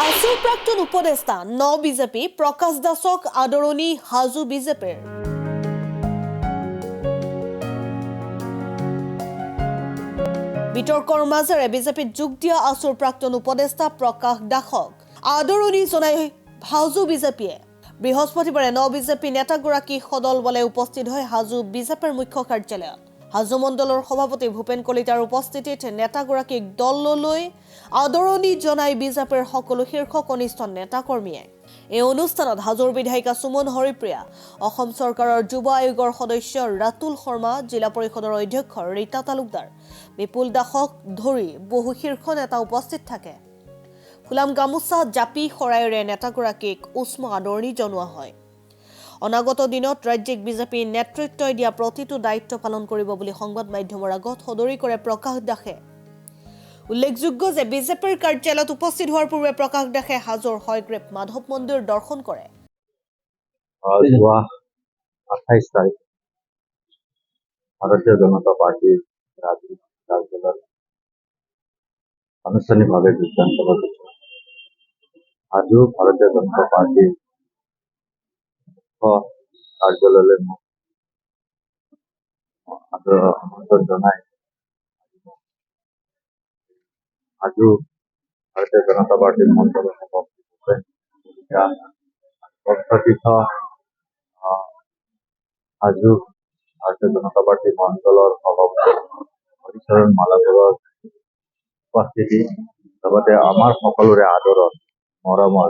আসুৰ প্ৰাক্তন উপদেষ্টা ন বিজেপি প্ৰকাশ দাসক আদৰণি হাজু বিজেপিৰ বিতৰ্কৰ মাজেৰে বিজেপিত যোগ দিয়া আসুৰ প্ৰাক্তন উপদেষ্টা প্ৰকাশ দাসক আদৰণি জনাই হাজু বিজেপিয়ে বৃহস্পতিবাৰে ন বিজেপি নেতাগৰাকী সদল বলে উপস্থিত হৈ হাজু বিজেপিৰ মুখ্য কাৰ্যালয়ত হাজু মণ্ডলৰ সভাপতি ভূপেন কলিতাৰ উপস্থিতিত নেতাগৰাকীক দললৈ আদৰণি জনাই বিজেপিৰ সকলো শীৰ্ষ কনিষ্ঠ নেতাকৰ্মীয়ে এই অনুষ্ঠানত হাজুৰ বিধায়িকা সুমন হৰিপ্ৰিয়া অসম চৰকাৰৰ যুৱ আয়োগৰ সদস্য ৰাতুল শৰ্মা জিলা পৰিষদৰ অধ্যক্ষ ৰীতা তালুকদাৰ বিপুল দাসক ধৰি বহু শীৰ্ষ নেতা উপস্থিত থাকে ফুলাম গামোচা জাপি শৰাইৰে নেতাগৰাকীক উষ্ম আদৰণি জনোৱা হয় অনাগত দিনত ৰাজ্যিক বিজেপি নেতৃত্বই দিয়া প্ৰতিটো দায়িত্ব পালন কৰিব বুলি সংবাদ মাধ্যমৰ আগত সদৰি কৰে প্ৰকাশ দাসে উল্লেখযোগ্য যে বিজেপিৰ কাৰ্যালয়ত উপস্থিত হোৱাৰ পূৰ্বে প্ৰকাশ দাসে হাজোৰ হয়গ্ৰীব মাধৱ মন্দিৰ দৰ্শন কৰে 28 তাৰিখ ভাৰতীয় জনতা পাৰ্টিৰ ৰাজ্যিক কাৰ্যালয়ত আনুষ্ঠানিকভাৱে যোগদান কৰা হাজো ভাৰতীয় জনতা পাৰ্টিৰ কাৰ্যালয়লৈ আমন্ত্ৰণ জনাই হাজো ভাৰতীয় জনতা পাৰ্টিৰ মণ্ডলৰ সভাপতি সংগঠিত হাজো ভাৰতীয় জনতা পাৰ্টিৰ মণ্ডলৰ সভাপতি হৰিচৰণ মালাকৰৰ উপস্থিতি লগতে আমাৰ সকলোৰে আদৰত মৰমৰ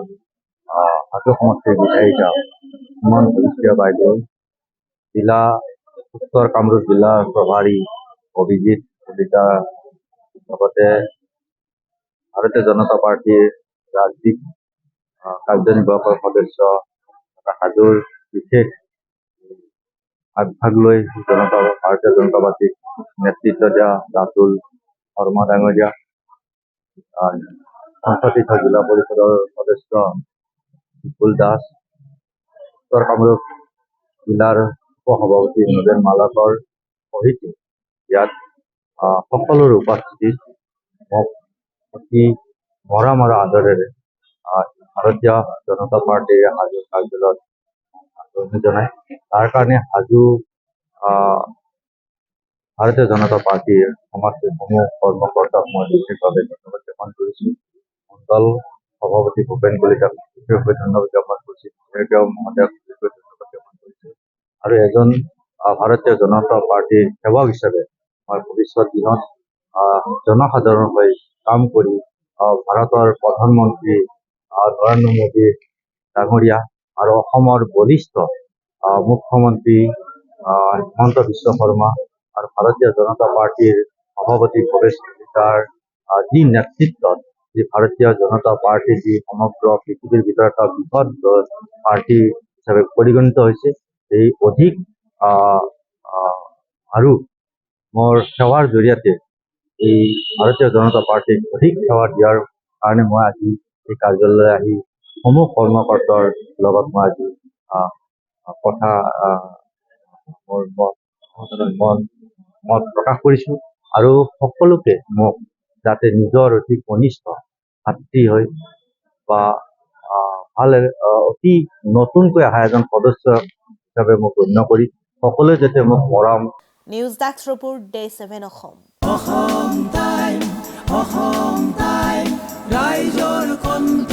হাজো সমষ্টিৰ বিধায়িকা সুমন হৰিপ্ৰিয়া বাইদেউ জিলা উত্তৰ কামৰূপ জিলাৰ প্ৰভাৰী অভিজিৎ কলিতা লগতে ভাৰতীয় জনতা পাৰ্টিৰ ৰাজ্যিক কাৰ্যনিৰ্বাহকৰ সদস্য হাজোৰ বিশেষ আগভাগ লৈ ভাৰতীয় জনতা পাৰ্টিক নেতৃত্ব দিয়া ৰাতুল শৰ্মা ডাঙৰীয়া সংগঠিত জিলা পৰিষদৰ সদস্য বিপুল দাস উত্তৰ কামৰূপ জিলাৰ উপসভাপতি নগেন মালাকৰ সহিতে ইয়াত সকলোৰে উপস্থিতিত মোক অতি মৰম আৰু আদৰেৰে ভাৰতীয় জনতা পাৰ্টিৰ হাজো কাৰ্যালয়ত আদৰণি জনায় তাৰ কাৰণে হাজো ভাৰতীয় জনতা পাৰ্টিৰ সমাজসমূহ কৰ্মকৰ্তাক মই বিশেষভাৱে ধন্যবাদ জ্ঞাপন কৰিছোঁ মণ্ডল সভাপতি ভূপেন কলিতাক বিশেষভাৱে ধন্যবাদ জ্ঞাপন কৰিছোঁ মহোদয়ক বিশেষভাৱে ধন্যবাদ জ্ঞাপন কৰিছোঁ আৰু এজন ভাৰতীয় জনতা পাৰ্টিৰ সেৱক হিচাপে মই ভৱিষ্যত দিনত জনসাধাৰণৰ হৈ কাম কৰি ভাৰতৰ প্ৰধানমন্ত্ৰী নৰেন্দ্ৰ মোদী ডাঙৰীয়া আৰু অসমৰ বলিষ্ঠ মুখ্যমন্ত্ৰী হিমন্ত বিশ্ব শৰ্মা আৰু ভাৰতীয় জনতা পাৰ্টিৰ সভাপতি ভৱেশ কলিতাৰ যি নেতৃত্বত যি ভাৰতীয় জনতা পাৰ্টি যি সমগ্ৰ পৃথিৱীৰ ভিতৰত এটা বৃহৎ পাৰ্টি হিচাপে পৰিগণিত হৈছে এই অধিক আৰু মোৰ সেৱাৰ জৰিয়তে এই ভাৰতীয় জনতা পাৰ্টিক অধিক সেৱা দিয়াৰ কাৰণে মই আজি এই কাৰ্যালয়লৈ আহি সমূহ কৰ্মকৰ্তাৰ লগত মই আজি কথা মোৰ মত প্ৰকাশ কৰিছোঁ আৰু সকলোকে মোক যাতে নিজৰ অতি কনিষ্ঠ ভাতৃ হৈ বা ভাল অতি নতুনকৈ অহা এজন সদস্য হিচাপে মোক গণ্য কৰি সকলোৱে যাতে মোক মৰম news desk report day 7 Assam Assam time ৰাইজৰ কণ্ঠ